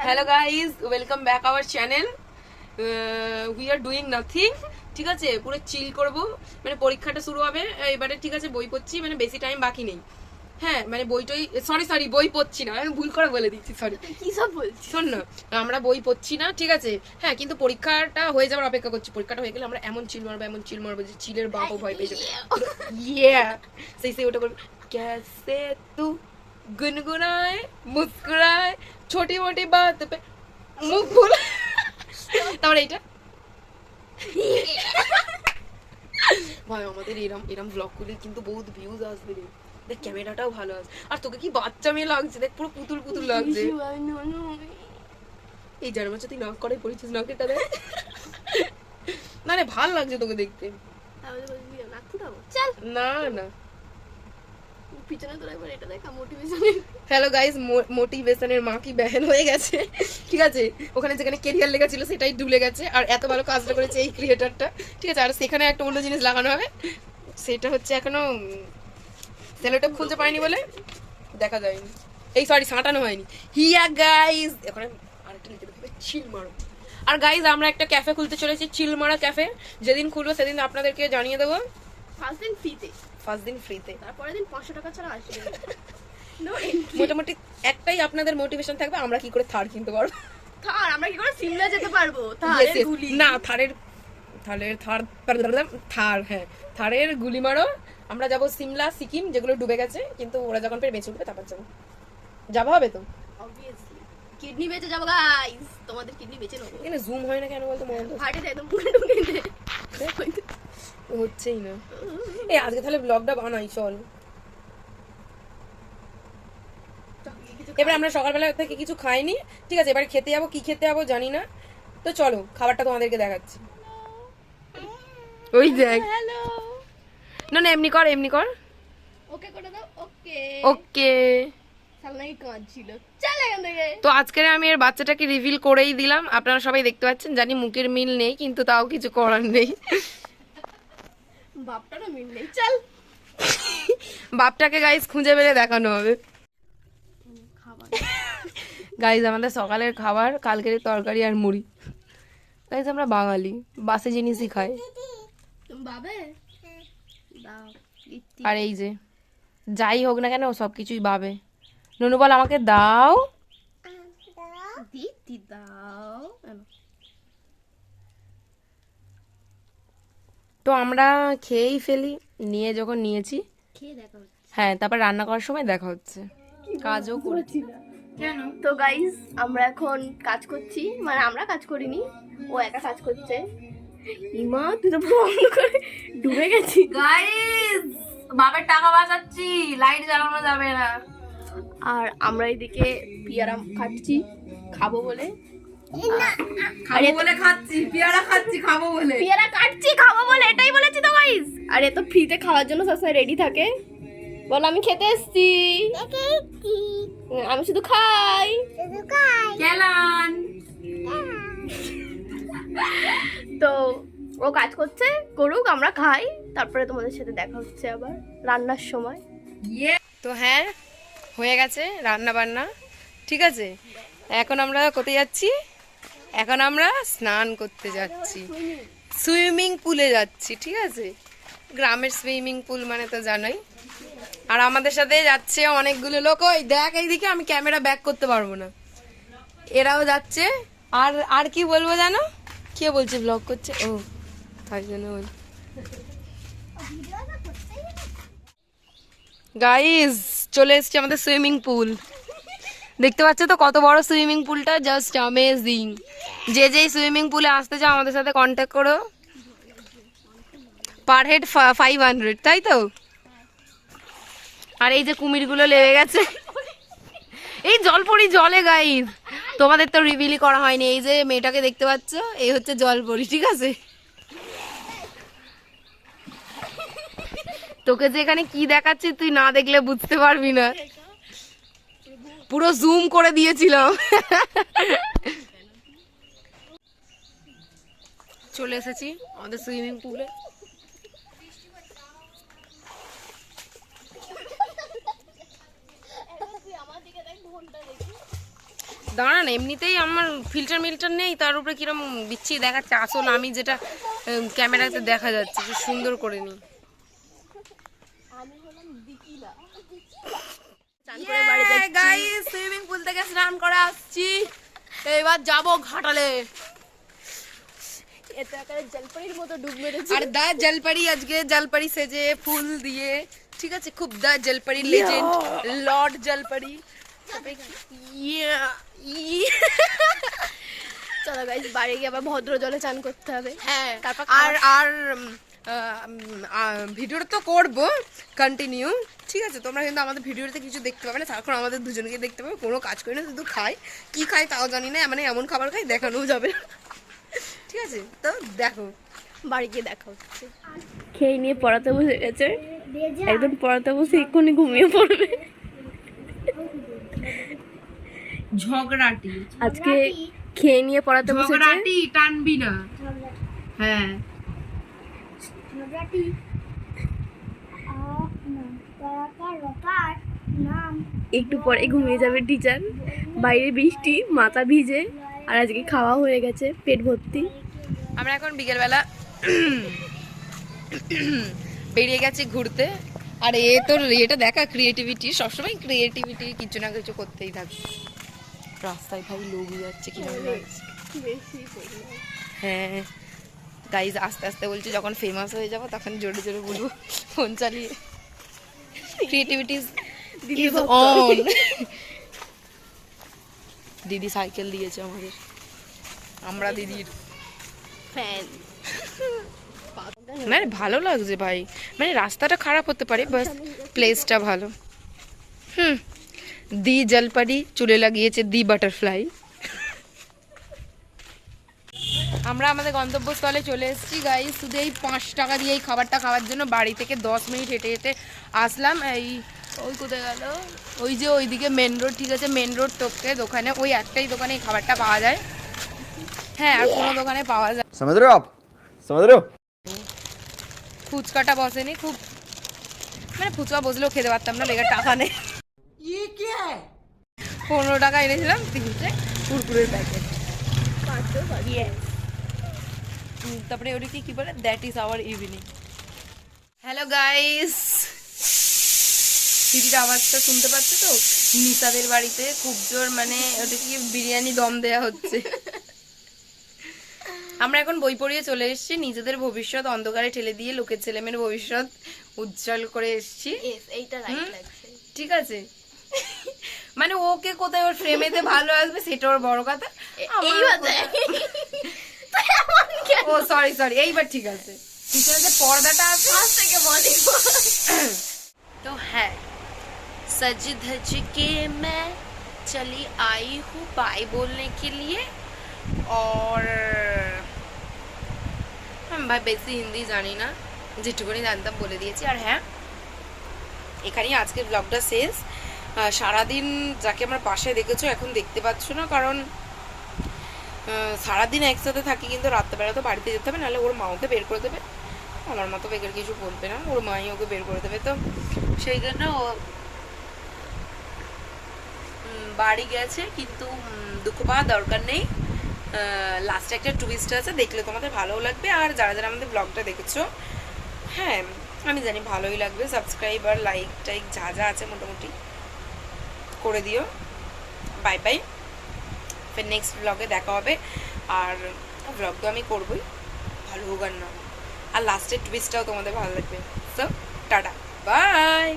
Hello guys, welcome back our channel. We are doing nothing. ঠিক আছে, পুরো চিল করব, মানে পরীক্ষাটা শুরু হবে এবারে। ঠিক আছে, বই পড়ছি, মানে বেশি টাইম বাকি নেই। হ্যাঁ, মানে বইটই সরি বই পড়ছি না, আমি ভুল করে বলে দিচ্ছি, সরি। কি সব বলছি? শোন না, আমরা বই পড়ছি না, ঠিক আছে। হ্যাঁ, কিন্তু পরীক্ষাটা হয়ে যাওয়ার অপেক্ষা করছি। পরীক্ষাটা হয়ে গেলে আমরা এমন চিল মারবো যে চিলের বাপও ভয় পেয়ে যাবে। ইয়া সেই ওটা বলবো, कैसे तू गुनगुनाए मुस्कुराए छोटी मोटी बात पे মুখ ভুল। তারপরে এইটা ভাই, আমাদের এরম এরম ব্লগ করলে কিন্তু বহুত ভিউজ আসবে রে। দেখ, ক্যামেরাটাও ভালো আছে। আর তোকে কি বাচ্চা মেয়ে লাগছে, দেখ পুরো পুতুল পুতুল লাগছে। এই জার্মান তুই নক করে পড়েছিস, নকেটা দেখ। না রে, ভালো লাগছে তোকে দেখতে। না না, পিছনে তোরা একবার এটা দেখা, মোটিভেশনের। হ্যালো গাইস, মোটিভেশনের মা কি বেহেন হয়ে গেছে। ঠিক আছে, ওখানে যেখানে কেরিয়ার লেখা ছিল সেটাই ডুলে গেছে। আর এত ভালো কাজটা করেছে এই ক্রিয়েটারটা। ঠিক আছে, আর সেখানে একটা অন্য জিনিস লাগানো হবে, সেটা হচ্ছে এখনো সেলোটেপ খুঁজে পাইনি বলে দেখা যায়নি। এই সরি, ছাঁটানো হয়নি। হিয়া গাইস, এখন আরেকটা লিখে দেবে, চিল মারো। আর গাইস, আমরা একটা ক্যাফে খুলতে চলেছি, চিল মারা ক্যাফে। যেদিন খুলবো সেদিন আপনাদেরকে জানিয়ে দেবো। ফার্স্ট দিন ফ্রিতে, তারপরের দিন 500 টাকা ছাড়া আসবে না। মোটামুটি একটাই আপনাদের মোটিভেশন থাকবে, আমরা কি করে থার কিনতে পারবো। থার আমরা কি করে সিমলা যেতে পারবো? Yes, yes. না, থারের গুলি মারো। আমরা যাবো সিমলা, সিকিম, যেগুলো ডুবে গেছে, কিন্তু ওরা যখন ফের বেঁচে উঠবে তারপর যাবো হবে তো। অবভিয়াসলি কিডনি বেঁচে যাবো গাইস, তোমাদের কিডনি বেঁচে নেবো। এখানে জুম হয় না কেন বলতো, হার্টে একদম পুরো ঢুকে দে। হচ্ছেই না। এই আজকে তাহলে ব্লগটা বানাই, চল। এবার আমরা সকালবেলা থেকে কিছু খাইনি, ঠিক আছে। এবার খেতে যাবো, কি খেতে যাবো জানি না। তো চলো, খাবারটা তোমাদেরকে দেখাচ্ছি। ওই দেখ, হ্যালো, না না, এমনি কর, এমনি কর। ওকে করে দাও। ওকে ওকে। সালনাই কাজ ছিল, চল এখান থেকে। তো আজকে আমি এর বাচ্চাটাকে রিভিল করেই দিলাম, আপনারা সবাই দেখতে পাচ্ছেন। জানি মুখের মিল নেই, কিন্তু তাও কিছু করার নেই। বাপটারও মিল নেই, চল। বাপটাকে গাইস খুঁজে বেড়ে দেখানো হবে। খাবার গাইস, আমাদের সকালের খাবার কালকের তরকারি আর মুড়ি। গাইস, আমরা বাঙালি, বাসে জিনিসই খাই। তুমি বাবে দাও দিতি। আর এই যে যাই হোক না কেন, ও সব কিছুই ভাবে। নুনু বল, আমাকে দাও। দিতি দাও। তো আমরা খেয়েই ফেলি, নিয়ে যখন নিয়েছি। খেয়ে দেখা হচ্ছে। হ্যাঁ, তারপর রান্না করার সময় দেখা হচ্ছে, কাজও করেছি। কেন? তো গাইস, আমরা এখন কাজ করছি, মানে আমরা কাজ করিনি, ও একা কাজ করছে। ইমা, তুই তো পুরো অন্ধকারে ডুবে গেছি। গাইস, বাবার টাকা বাঁচাচ্ছি, লাইট জ্বালানো যাবে না। আর আমরা এদিকে পিয়ারা খাচ্ছি, খাবো বলে। খাবো বলে খাচ্ছি, পেয়ারা খাচ্ছি খাবো বলে। পিয়ারা কাটছি খাবো বলে, এটাই বলেছি তো গাইস। আর এ তো ফ্রিতে খাওয়ার জন্য সবসময় রেডি থাকে। বল, আমি খেতে এসছি, আমি শুধু খাই। কেলান। তো ও কাজ করছে, করুক, আমরা খাই, তারপরে তোমাদের সাথে দেখা হচ্ছে আবার রান্নার সময়। তো হ্যাঁ, হয়ে গেছে রান্না বান্না, ঠিক আছে। এখন আমরা কোথায় যাচ্ছি? এখন আমরা স্নান করতে যাচ্ছি, সুইমিং পুলে যাচ্ছি, ঠিক আছে। গ্রামের সুইমিং পুল মানে তো জানোই। আর আমাদের সাথে যাচ্ছে অনেকগুলো লোক। ওই দেখ, এইদিকে আমি ক্যামেরা ব্যাক করতে পারবো না। এরাও যাচ্ছে। আর আর কি বলবো জানো, কে বলছে ব্লগ করছে, ও তাই জন্য বল। গাইস, চলে এসেছি আমাদের সুইমিং পুল। দেখতে পাচ্ছ তো কত বড় সুইমিং পুলটা, জাস্ট অ্যামেজিং। যে যেই সুইমিং পুলে আসতে চাও আমাদের সাথে কন্ট্যাক্ট করো। পার হেড 500, তাই তো। আর এই যে কুমিরগুলো লেগে গেছে, এই জলপরি জলে। গাইস, তোমাদের তো রিভিলই করা হয়নি, এই যে মেয়েটাকে দেখতে পাচ্ছ, এই হচ্ছে জলপরি, ঠিক আছে। তোকে যে এখানে কি দেখাচ্ছে তুই না দেখলে বুঝতে পারবি না, পুরো জুম করে দিয়েছিলাম। চলে এসেছি আমাদের সুইমিং পুলে। দাঁড়ান, এমনিতেই আমার ফিল্টার নেই, তার উপরে কিরম বিচ্ছি দেখাচ্ছে। আসল আমি যেটা ক্যামেরাতে দেখা যাচ্ছে, সে সুন্দর করে নি। গাইস, সুইমিং পুল থেকে স্নান করে আসছি, এবার যাবো ঘাটালে। এটা একেবারে জলপরির মতো ডুব মেরেছে। আর দা জলপরি আজকে জলপরি সেজে ফুল দিয়ে, ঠিক আছে, খুব দা জলপরি লেজেন্ড লর্ড জলপরি। চলো গাইস, বাড়ি গিয়ে আবার ভদ্র জলে চান করতে হবে। হ্যাঁ, তারপর আর আর ভিডিওটা তো করবো কন্টিনিউ, ঠিক আছে। তোমরা কিন্তু আমাদের ভিডিওতে কিছু দেখতে পাবে না, সারাক্ষণ আমাদের দুজনকে দেখতে পাবে, কোনো কাজ করি না, শুধু খাই। কি খাই তাও জানি না, মানে এমন খাবার খাই দেখানোও যাবে না, ঠিক আছে। তো দেখো, বাড়ি গিয়ে দেখা হচ্ছে। খেয়ে নিয়ে পড়াতে বসে গেছে, একদম পড়াতে বসে এক্ষুনি ঘুমিয়ে পড়বে। ঝগড়াটি আজকে খেয়ে নিয়ে পড়াতে বসেছে। ঝগড়াটি টানবি না। হ্যাঁ, একটু পরে ঘুমিয়ে যাবে টিচার। বাইরে বৃষ্টি, মাথা ভিজে, আর আজকে খাওয়া হয়ে গেছে পেট ভর্তি। আমরা এখন বিকেলবেলা বেরিয়ে গেছি ঘুরতে। আর তোর এটা দেখা ক্রিয়েটিভিটি, সবসময় ক্রিয়েটিভিটি কিছু না কিছু করতেই থাকে। রাস্তায় ভাই লোক যাচ্ছে কিভাবে লাগছে। হ্যাঁ গাইজ, আস্তে আস্তে বলছি, যখন ফেমাস হয়ে যাবো তখন জোরে জোরে বলবো ফোন চালিয়ে। Creativity is on. দিদি সাইকেল দিয়েছে আমাদের, আমরা দিদির ফ্যান। মানে ভালো লাগছে ভাই, মানে রাস্তাটা খারাপ হতে পারে, বাস প্লেসটা ভালো। দি জলপরি চুলে লাগিয়েছে দি বাটারফ্লাই। আমরা আমাদের গন্তব্যস্থলে চলে এসেছি গাইস, শুধু এই 5 টাকা দিয়ে এই খাবারটা খাওয়ার জন্য বাড়ি থেকে 10 মিনিট হেঁটে হেঁটে আসলাম। এই ওই কোথায় গেল, ওই যে ওইদিকে মেন রোড, ঠিক আছে, মেন রোড টপকে দোকানে, ওই একটাই দোকানে এই খাবারটা পাওয়া যায়। হ্যাঁ, আর কোনো দোকানে পাওয়া যায়। समझ रहे हो आप? समझ रहे हो? ফুচকাটা বসেনি, খুব মানে ফুচকা বসলেও খেতে পারতাম না, লেগে টাকা নেই। 15 টাকা এনেছিলাম 3টে কুরকুরের প্যাকেট। তারপরে ওটাকে কি বলে, that is our evening. Hello guys, দিদির আওয়াজটা শুনতে পাচ্ছ তো? নিতাদের বাড়িতে খুব জোর, মানে ওটাকে বিরিয়ানি দম দেয়া হচ্ছে। আমরা এখন বই পড়িয়ে চলে এসেছি, নিজেদের ভবিষ্যৎ অন্ধকারে ঠেলে দিয়ে লোকের ছেলেমেয়ের ভবিষ্যৎ উজ্জ্বল করে এসেছি, এইটা রাইট লাগছে। ঠিক আছে। মানে ওকে কোথায় ওর ফ্রেমেতে ভালো আসবে সেটা ওর বড় কথা। ও সরি সরি, এইবার ঠিক আছে, পিছনে যে পর্দাটা আছে আজ থেকে বলি। तो है सज धज के मैं चली आई हूँ बाय बोलने के लिए। और ভাই বেশি হিন্দি জানি না, যেটুকুনি জানতাম বলে দিয়েছি। আর হ্যাঁ, এখানেই আজকের ব্লগটা শেষ। সারাদিন যাকে আমার পাশে দেখেছো এখন দেখতে পাচ্ছ না, কারণ সারাদিন একসাথে থাকি, কিন্তু রাত্রেবেলা তো বাড়িতে যেতে হবে, নাহলে ওর মা ওকে বের করে দেবে। আমার মা তো বেকার কিছু বলবে না, ওর মাই ওকে বের করে দেবে। তো সেই জন্য ও বাড়ি গেছে, কিন্তু দুঃখ পাওয়ার দরকার নেই। লাস্টে একটা টুইস্ট আছে, দেখলে তোমাদের ভালোও লাগবে। আর যারা যারা আমাদের ব্লগটা দেখেছো, হ্যাঁ আমি জানি ভালোই লাগবে। সাবস্ক্রাইব আর লাইক টাইক যা যা আছে মোটামুটি করে দিও। বাই বাই, ফের নেক্সট ব্লগে দেখা হবে। আর ব্লগ তো আমি করবোই, ভালো হোক আর না হোক, আর লাস্টের টুইস্টটাও তোমাদের ভালো লাগবে। So tata, by.